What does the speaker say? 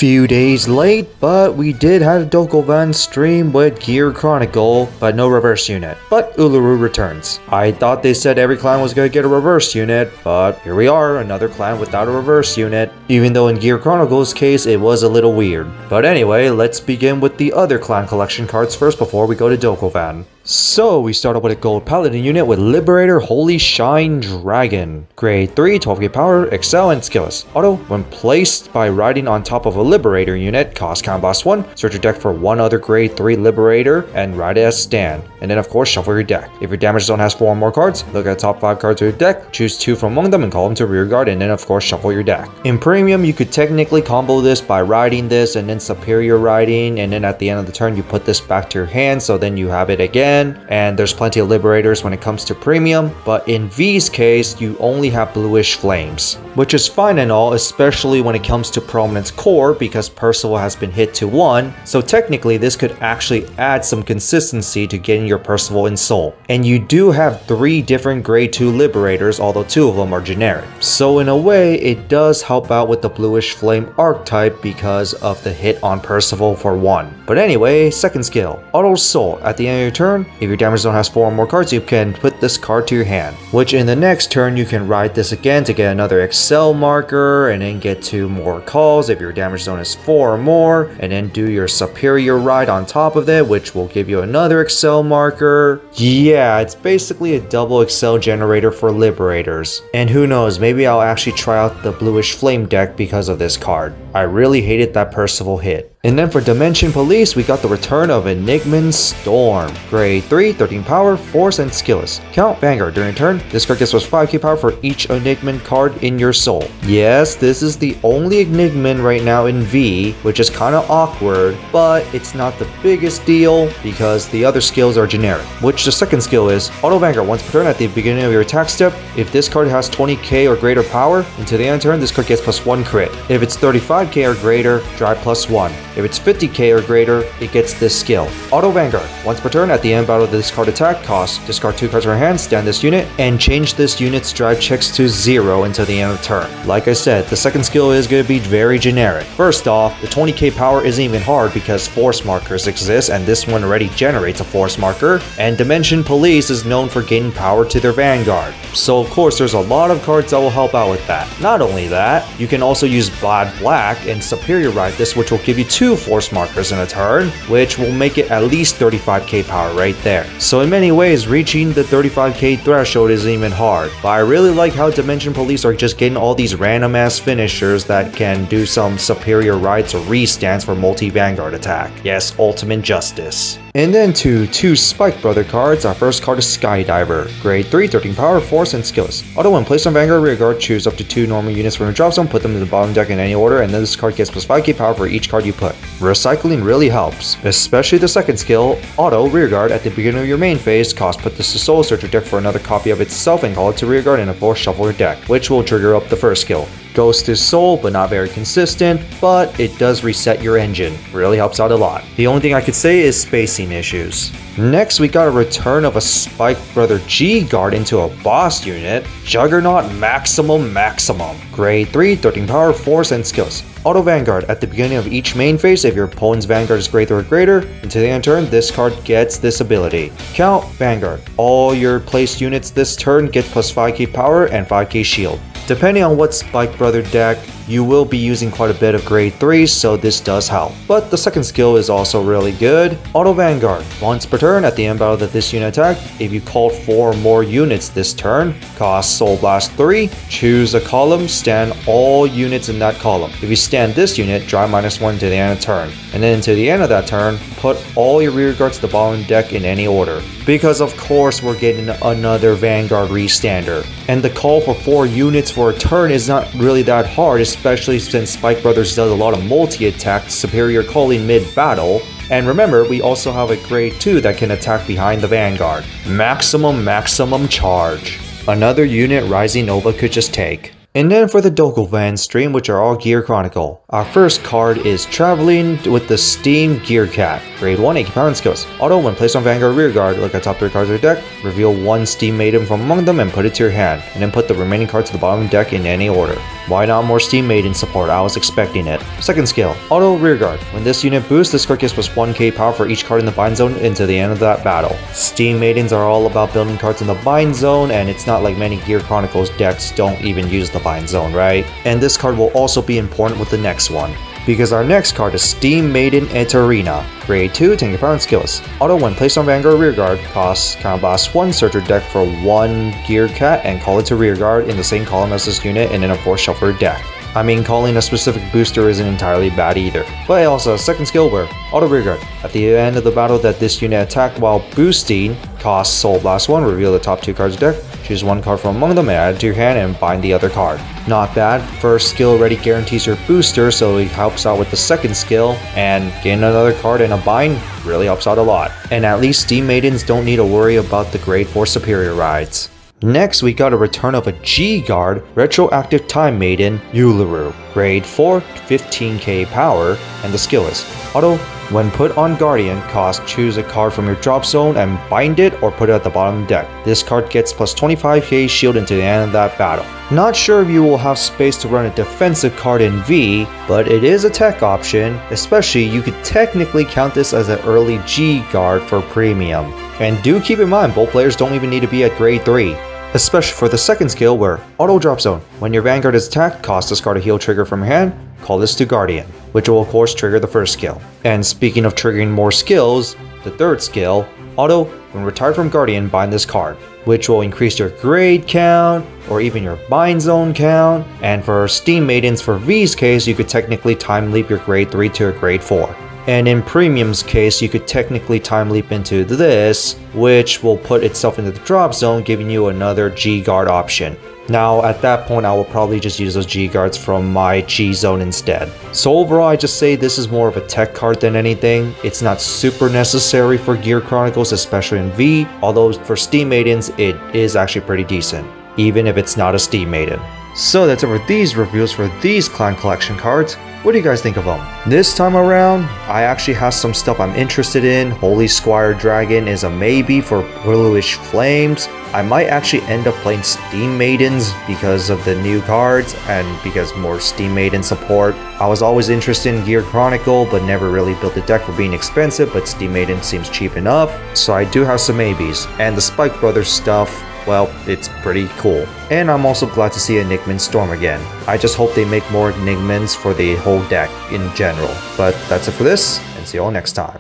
Few days late, but we did have a Dokuvan stream with Gear Chronicle, but no reverse unit. But Uluru returns. I thought they said every clan was gonna get a reverse unit, but here we are, another clan without a reverse unit. Even though in Gear Chronicles case it was a little weird. But anyway, let's begin with the other clan collection cards first before we go to Dokuvan. So we start off with a gold paladin unit with Liberator Holy Shine Dragon. Grade 3, 12k power, excel and skillless. Auto, when placed by riding on top of a Liberator unit, cost count boss 1, search your deck for one other grade 3 Liberator and ride it as stand. And then of course shuffle your deck. If your damage zone has 4 or more cards, look at the top 5 cards of your deck, choose 2 from among them and call them to rear guard, and then of course shuffle your deck. In premium, you could technically combo this by riding this and then superior riding, and then at the end of the turn you put this back to your hand, so then you have it again. And there's plenty of Liberators when it comes to premium, but in V's case, you only have Bluish Flames, which is fine and all, especially when it comes to Prominence Core, because Percival has been hit to 1, so technically this could actually add some consistency to getting your Percival in Soul. And you do have 3 different grade 2 Liberators, although 2 of them are generic. So in a way, it does help out with the Bluish Flame archetype because of the hit on Percival for 1. But anyway, second skill, Auto Soul. At the end of your turn, if your damage zone has 4 or more cards, you can put this card to your hand, which in the next turn you can ride this again to get another excel marker and then get 2 more calls if your damage zone is 4 or more, and then do your superior ride on top of it, which will give you another excel marker. Yeah, it's basically a double excel generator for Liberators. And who knows, maybe I'll actually try out the Bluish Flame deck because of this card. I really hated that Percival hit. And then for Dimension Police, we got the return of Enigman Storm. Grade 3, 13 power, force, and skillless. Count Vanguard. During turn, this card gets plus 5k power for each Enigman card in your soul. Yes, this is the only Enigman right now in V, which is kind of awkward, but it's not the biggest deal because the other skills are generic. Which the second skill is, Auto Vanguard. Once per turn at the beginning of your attack step, if this card has 20k or greater power, until the end of turn, this card gets plus 1 crit. If it's 35k or greater, drive plus 1. If it's 50k or greater, it gets this skill. Auto Vanguard. Once per turn, at the end battle of this card attack cost, discard 2 cards from your hand, stand this unit, and change this unit's drive checks to 0 until the end of the turn. Like I said, the second skill is going to be very generic. First off, the 20k power isn't even hard because force markers exist, and this one already generates a force marker, and Dimension Police is known for gaining power to their Vanguard. So of course, there's a lot of cards that will help out with that. Not only that, you can also use Bad Black and Superior Ride this, which will give you 2 force markers in a turn, which will make it at least 35k power right there. So in many ways, reaching the 35k threshold isn't even hard, but I really like how Dimension Police are just getting all these random ass finishers that can do some superior rides or restands for multi-Vanguard attack. Yes, ultimate justice. And then to 2 Spike Brother cards, our first card is Skydiver. Grade 3, 13 power, force, and skillless. Auto, when placed on Vanguard rear guard, choose up to 2 normal units from your drop zone, put them in the bottom deck in any order, and then this card gets plus 5k power for each card you put. Recycling really helps, especially the second skill, Auto, rear guard. At the beginning of your main phase, cost put this to soul, search your deck for another copy of itself, and call it to rear guard, and of course shuffle your deck, which will trigger up the first skill. Ghost is soul, but not very consistent, but it does reset your engine. Really helps out a lot. The only thing I could say is spacing issues. Next, we got a return of a Spike Brother G Guard into a boss unit, Jugernaut Maximum. Grade 3, 13 power, force, and skills. Auto Vanguard. At the beginning of each main phase, if your opponent's Vanguard is grade 3 or greater, until the end of turn, this card gets this ability. Count Vanguard. All your placed units this turn get plus 5k power and 5k shield. Depending on what Spike Brother deck, you will be using quite a bit of grade 3, so this does help. But the second skill is also really good. Auto Vanguard. Once per turn, at the end battle of this unit attack, if you call 4 or more units this turn, cost Soul Blast 3, choose a column, stand all units in that column. If you stand this unit, drive -1 to the end of turn. And then to the end of that turn, put all your rear guards to the bottom deck in any order. Because of course we're getting another Vanguard restander. And the call for 4 units for a turn is not really that hard, especially since Spike Brothers does a lot of multi-attack superior calling mid-battle. And remember, we also have a grade 2 that can attack behind the Vanguard. Maximum charge. Another unit Rising Nova could just take. And then for the Dokuvan stream, which are all Gear Chronicle. Our first card is Traveling with the Steam Gear Cat. Grade 1, 80 power and skills. Auto, when placed on Vanguard rear guard, look at top 3 cards of your deck, reveal 1 Steam item from among them and put it to your hand, and then put the remaining cards to the bottom of the deck in any order. Why not more Steam Maiden support? I was expecting it. Second skill, Auto Rearguard. When this unit boosts, this card gets plus 1k power for each card in the bind zone into the end of that battle. Steam Maidens are all about building cards in the bind zone, and it's not like many Gear Chronicles decks don't even use the bind zone, right? And this card will also be important with the next one, because our next card is Steam Maiden Eterina. Grade 2, 10k power and skills. Auto, when placed on Vanguard Rearguard, costs Counterblast 1, search your deck for 1 Gear Cat and call it to Rearguard in the same column as this unit, and then of course shuffle your deck. I mean, calling a specific booster isn't entirely bad either. But it also has second skill where Auto Rearguard. At the end of the battle that this unit attacked while boosting, costs Soul Blast 1, reveal the top 2 cards of the deck, choose 1 card from among them and add it to your hand and bind the other card. Not bad. First skill already guarantees your booster, so it helps out with the second skill, and getting another card and a bind really helps out a lot. And at least Steam Maidens don't need to worry about the grade 4 superior rides. Next, we got a return of a G-Guard Retroactive Time Maiden, Uluru. Grade 4, 15k power, and the skill is Auto, when put on Guardian, choose a card from your drop zone and bind it or put it at the bottom of the deck. This card gets plus 25k shield into the end of that battle. Not sure if you will have space to run a defensive card in V, but it is a tech option, especially you could technically count this as an early G-Guard for premium. And do keep in mind, both players don't even need to be at grade 3. Especially for the second skill where Auto Drop Zone. When your Vanguard is attacked, discard a heal trigger from your hand, call this to Guardian, which will of course trigger the first skill. And speaking of triggering more skills, the third skill, Auto, when retired from Guardian, bind this card, which will increase your grade count or even your bind zone count. And for Steam Maidens, for V's case, you could technically time leap your grade 3 to a grade 4. And in Premium's case, you could technically time leap into this, which will put itself into the drop zone, giving you another G-Guard option. Now, at that point, I will probably just use those G-Guards from my G-Zone instead. So overall, I just say this is more of a tech card than anything. It's not super necessary for Gear Chronicles, especially in V, although for Steam Maidens, it is actually pretty decent, even if it's not a Steam Maiden. So that's it for these reviews for these Clan Collection cards. What do you guys think of them? This time around, I actually have some stuff I'm interested in. Holy Squire Dragon is a maybe for Bluish Flames. I might actually end up playing Steam Maidens because of the new cards and because more Steam Maiden support. I was always interested in Gear Chronicle but never really built a deck for being expensive, but Steam Maiden seems cheap enough. So I do have some maybes. And the Spike Brothers stuff, well, it's pretty cool. And I'm also glad to see Enigman Storm again. I just hope they make more Enigmans for the whole deck in general. But that's it for this, and see you all next time.